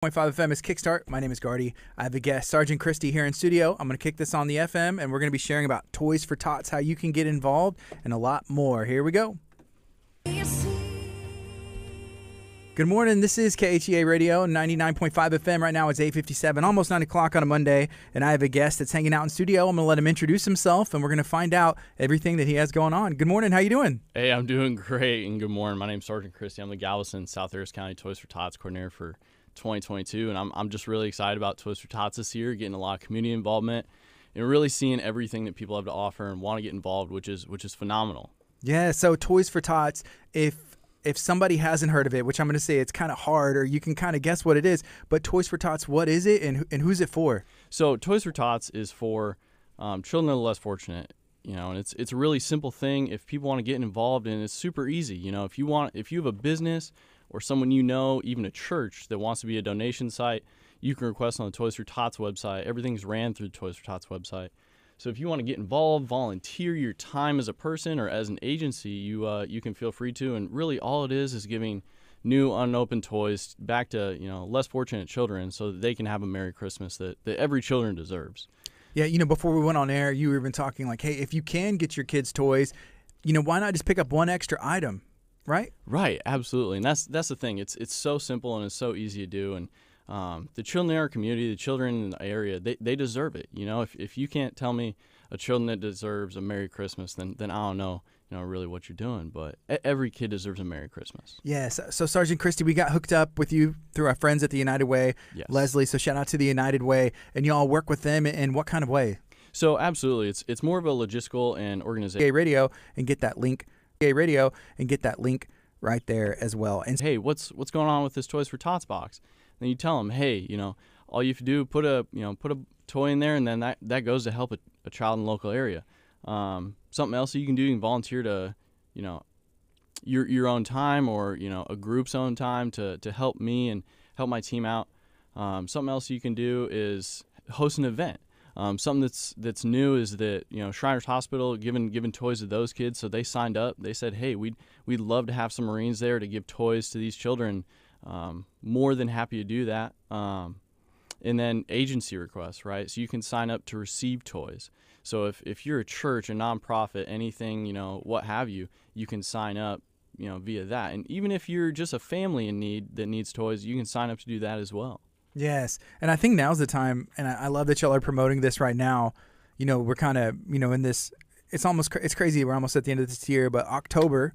.5 FM is Kickstart. My name is Gardy. I have a guest, Sergeant Christie, here in studio. I'm going to kick this on the FM, and we're going to be sharing about Toys for Tots, how you can get involved, and a lot more. Here we go. Good morning. This is KHEA Radio, 99.5 FM. Right now it's 8:57, almost 9 o'clock on a Monday, and I have a guest that's hanging out in studio. I'm going to let him introduce himself, and we're going to find out everything that he has going on. Good morning. How you doing? Hey, I'm doing great, and good morning. My name's Sergeant Christie. I'm the Galveston, South Harris County Toys for Tots coordinator for 2022, and I'm just really excited about Toys for Tots this year, getting a lot of community involvement and really seeing everything that people have to offer and want to get involved, which is phenomenal. Yeah, so Toys for Tots, if somebody hasn't heard of it, which I'm going to say it's kind of hard, or you can kind of guess what it is, but Toys for Tots, what is it and who's it for? So Toys for Tots is for children that are less fortunate, and it's a really simple thing if people want to get involved, and it's super easy. If you have a business or someone even a church that wants to be a donation site, you can request on the Toys for Tots website. Everything's ran through the Toys for Tots website. So if you want to get involved, volunteer your time as a person or as an agency, you can feel free to. And really all it is giving new unopened toys back to less fortunate children so that they can have a Merry Christmas that every children deserves. Yeah, before we went on air, you were even talking like, hey, if you can get your kids toys, why not just pick up one extra item? Right? Right, absolutely. And that's the thing. It's so simple and it's so easy to do. And the children in our community, the children in the area, they deserve it. If you can't tell me a children that deserves a Merry Christmas, then I don't know, really what you're doing. But every kid deserves a Merry Christmas. Yes. So Sergeant Christie, we got hooked up with you through our friends at the United Way, yes. Leslie. So shout out to the United Way, and you all work with them in what kind of way? So absolutely, it's more of a logistical and organizational. KHEA Radio, and get that link. KHEA Radio, and get that link right there as well. And hey, what's going on with this Toys for Tots box? Then you tell them, hey, all you have to do put a toy in there, and then that goes to help a child in the local area. Something else that you can do, you can volunteer to, your own time or a group's own time to help me and help my team out. Something else you can do is host an event. Something that's new is that Shriners Hospital giving toys to those kids, so they signed up. They said, hey, we'd love to have some Marines there to give toys to these children. More than happy to do that. And then agency requests, right? So you can sign up to receive toys. So if you're a church, a nonprofit, anything, what have you, you can sign up, via that. And even if you're just a family in need that needs toys, you can sign up to do that as well. Yes. And I think now's the time, and I love that y'all are promoting this right now. We're kind of, in this, it's crazy. We're almost at the end of this year, but October,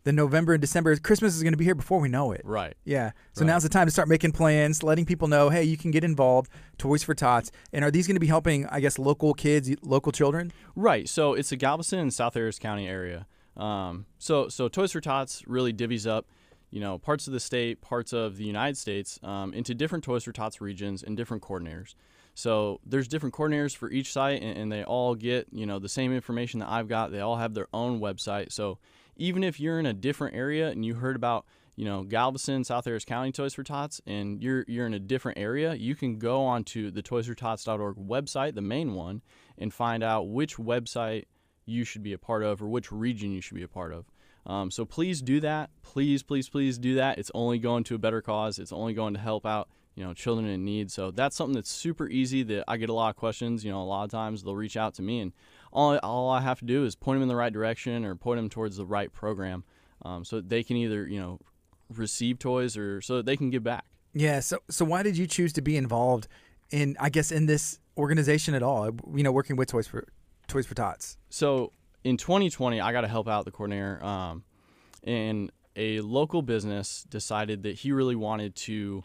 then November and December, Christmas is going to be here before we know it. Right. Yeah. So right. Now's the time to start making plans, letting people know, hey, you can get involved, Toys for Tots. And are these going to be helping, I guess, local kids, local children? Right. So it's the Galveston and South Harris County area. So Toys for Tots really divvies up, parts of the state, parts of the United States, into different Toys for Tots regions and different coordinators. So there's different coordinators for each site, and they all get, the same information that I've got. They all have their own website. So even if you're in a different area and you heard about, Galveston, South Harris County Toys for Tots, and you're in a different area, you can go onto the toysfortots.org website, the main one, and find out which website you should be a part of or which region you should be a part of. So please do that. Please do that. It's only going to a better cause. It's only going to help out, children in need. So that's something that's super easy that I get a lot of questions. A lot of times they'll reach out to me, and all I have to do is point them in the right direction or point them towards the right program, so that they can either, receive toys or so that they can give back. Yeah. So why did you choose to be involved in this organization at all? Working with Toys for Tots. So in 2020, I got to help out the coordinator, and a local business decided that he really wanted to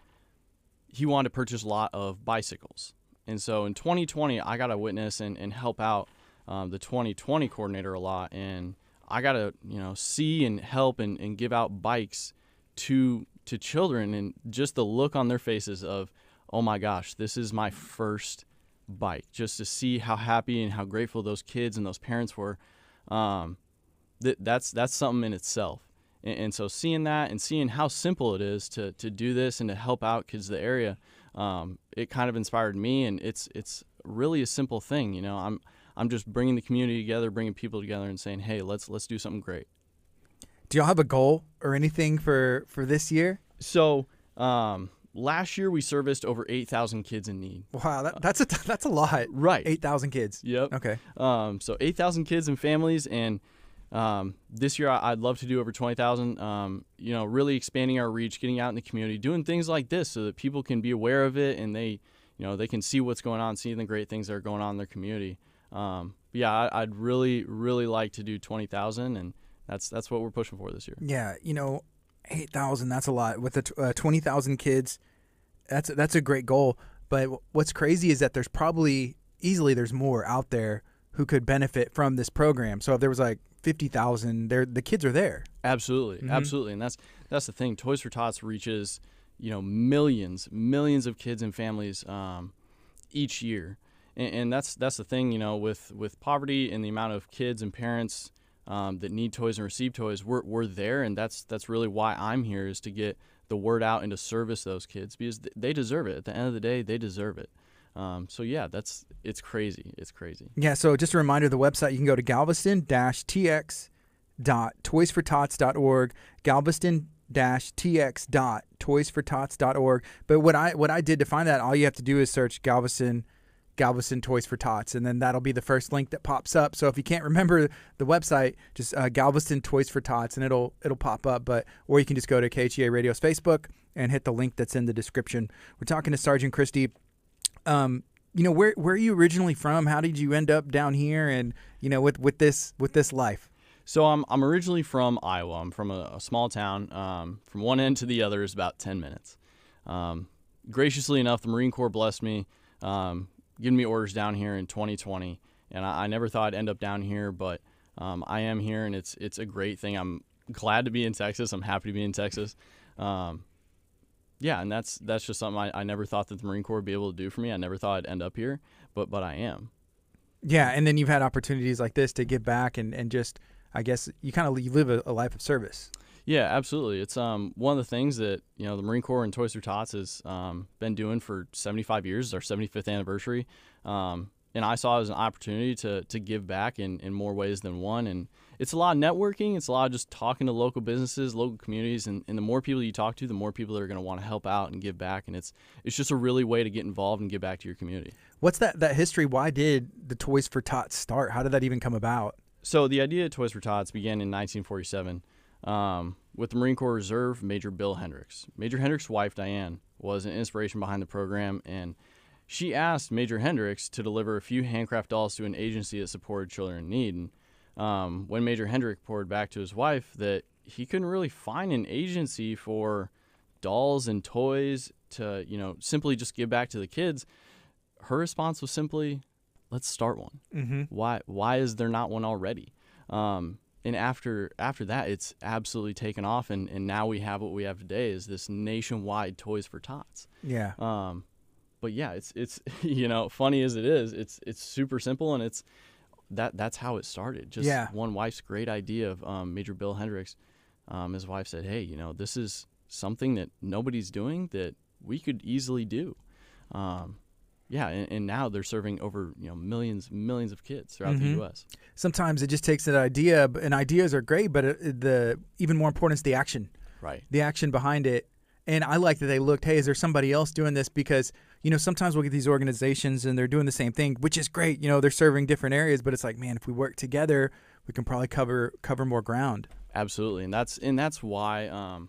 purchase a lot of bicycles. And so in 2020, I got to witness and help out the 2020 coordinator a lot, and I got to see and help and give out bikes to children, and just the look on their faces of, oh my gosh, this is my first bike, just to see how happy and how grateful those kids and those parents were. That's something in itself. And so seeing that and seeing how simple it is to do this and to help out kids in the area, it kind of inspired me. And it's really a simple thing. I'm just bringing the community together, bringing people together, and saying, hey, let's do something great. Do y'all have a goal or anything for this year? So last year we serviced over 8,000 kids in need. Wow, that's a lot. Right. 8,000 kids. Yep. Okay. So 8,000 kids and families, and this year I'd love to do over 20,000. Really expanding our reach, getting out in the community, doing things like this so that people can be aware of it, and they can see what's going on, see the great things that are going on in their community. I'd really, really like to do 20,000, and that's what we're pushing for this year. Yeah, 8,000, that's a lot. With the 20,000 kids, that's a great goal. But what's crazy is that there's more out there who could benefit from this program. So if there was like 50,000, the kids are there. Absolutely, absolutely, and that's the thing. Toys for Tots reaches millions of kids and families each year, and that's the thing. With poverty and the amount of kids and parents that need toys and receive toys, we're there, and that's really why I'm here, is to get the word out and to service those kids, because they deserve it. At the end of the day, they deserve it. It's crazy. It's crazy. Yeah, so just a reminder, the website, you can go to galveston-tx.toysfortots.org, galveston-tx.toysfortots.org. But what I did to find that, all you have to do is search Galveston Toys for Tots, and then that'll be the first link that pops up. So if you can't remember the website, just Galveston Toys for Tots, and it'll pop up. Or you can just go to KHEA Radio's Facebook and hit the link that's in the description. We're talking to Sergeant Christie. Where are you originally from? How did you end up down here, and with this life? So I'm originally from Iowa. I'm from a small town. From one end to the other is about 10 minutes. Graciously enough, the Marine Corps blessed me, giving me orders down here in 2020, and I never thought I'd end up down here, but I am here, and it's a great thing. I'm glad to be in Texas. I'm happy to be in Texas. And that's just something I never thought that the Marine Corps would be able to do for me. I never thought I'd end up here, but I am. Yeah, and then you've had opportunities like this to give back and just, I guess, you live a life of service. Yeah, absolutely. It's one of the things that the Marine Corps and Toys for Tots has been doing for 75 years. It's our 75th anniversary, and I saw it as an opportunity to give back in more ways than one. And it's a lot of networking. It's a lot of just talking to local businesses, local communities, and the more people you talk to, the more people that are going to want to help out and give back. And it's just a really way to get involved and give back to your community. What's that history? Why did the Toys for Tots start? How did that even come about? So the idea of Toys for Tots began in 1947 with the Marine Corps Reserve Major Bill Hendricks. Major Hendricks' wife, Diane, was an inspiration behind the program, and she asked Major Hendricks to deliver a few handcraft dolls to an agency that supported children in need. And when Major Hendricks reported back to his wife that he couldn't really find an agency for dolls and toys to, simply just give back to the kids, her response was simply, let's start one. Mm-hmm. Why is there not one already? And after that, it's absolutely taken off, and now we have what we have today, is this nationwide Toys for Tots. Yeah. But yeah, it's funny as it is, it's super simple, and that's how it started. Just one wife's great idea of Major Bill Hendricks. His wife said, hey, this is something that nobody's doing that we could easily do. And now they're serving over millions of kids throughout the U.S. Sometimes it just takes an idea, and ideas are great, but the even more important is the action. Right. The action behind it. And I like that they looked, hey, is there somebody else doing this? Because, sometimes we'll get these organizations and they're doing the same thing, which is great. They're serving different areas, but it's like, man, if we work together, we can probably cover more ground. Absolutely. And that's why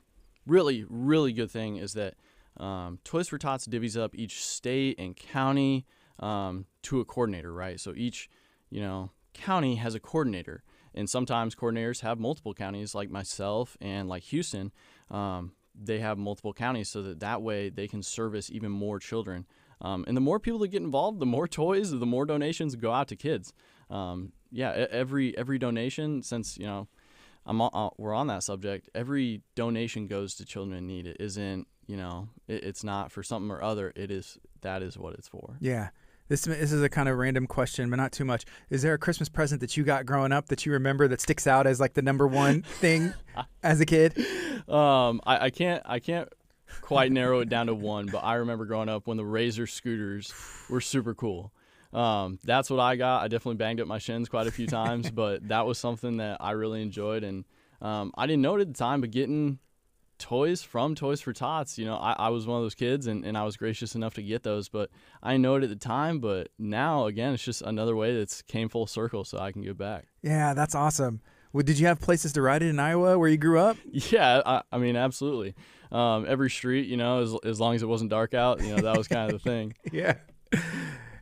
really, really good thing is that Toys for Tots divvies up each state and county to a coordinator, right? So each, county has a coordinator, and sometimes coordinators have multiple counties, like myself and like Houston. They have multiple counties so that way they can service even more children. And the more people that get involved, the more toys, the more donations go out to kids. Every donation, since, we're on that subject, every donation goes to children in need. It isn't, it's not for something or other. That is what it's for. Yeah. This is a kind of random question, but not too much. Is there a Christmas present that you got growing up that you remember that sticks out as like the number one thing as a kid? I can't quite narrow it down to one, but I remember growing up when the Razor scooters were super cool. That's what I got. I definitely banged up my shins quite a few times, but that was something that I really enjoyed, and I didn't know it at the time, but getting toys from Toys for Tots. I was one of those kids, and I was gracious enough to get those, but I know it at the time, but now, again, it's just another way that's came full circle so I can give back. Yeah, that's awesome. Well, did you have places to ride it in Iowa where you grew up? Yeah, I mean, absolutely. Every street, as long as it wasn't dark out, that was kind of the thing. Yeah.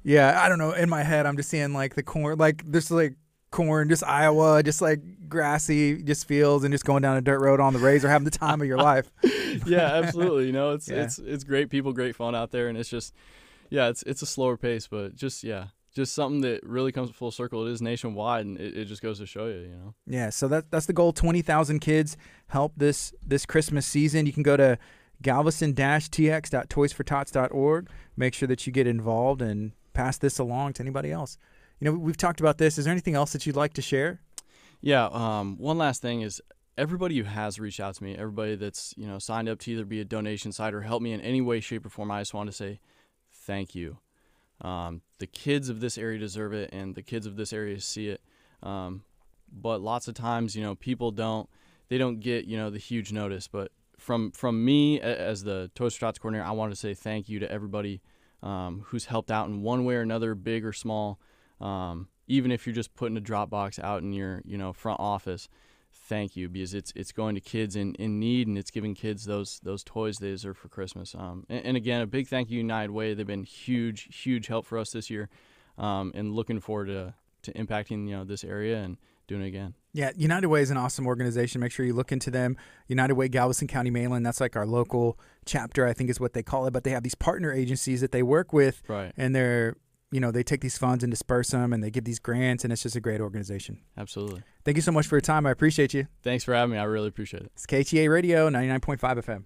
Yeah, I don't know. In my head, I'm just seeing like the corn, like this like corn, just Iowa, just like grassy, just fields, and just going down a dirt road on the razor, having the time of your life. Yeah, absolutely. It's great people, great fun out there, and it's just, it's a slower pace, but just something that really comes full circle. It is nationwide, and it just goes to show you. Yeah, so that's the goal. 20,000 kids help this Christmas season. You can go to galveston-tx.toysfortots.org. Make sure that you get involved and pass this along to anybody else. We've talked about this. Is there anything else that you'd like to share? Yeah, one last thing is everybody who has reached out to me, everybody that's signed up to either be a donation site or help me in any way, shape, or form, I just want to say thank you. The kids of this area deserve it, and the kids of this area see it. But lots of times, people don't get the huge notice. But from me as the Toys for Tots coordinator, I want to say thank you to everybody who's helped out in one way or another, big or small. Even if you're just putting a drop box out in your front office, thank you, because it's going to kids in need, and it's giving kids those toys they deserve for Christmas. And again, a big thank you United Way. They've been huge help for us this year, and looking forward to impacting this area and doing it again. Yeah, United Way is an awesome organization. Make sure you look into them. United Way, Galveston County, Mainland. That's like our local chapter, I think is what they call it. But they have these partner agencies that they work with, right? And they're they take these funds and disperse them, and they give these grants, and it's just a great organization. Absolutely. Thank you so much for your time. I appreciate you. Thanks for having me. I really appreciate it. It's KHEA Radio, 99.5 FM.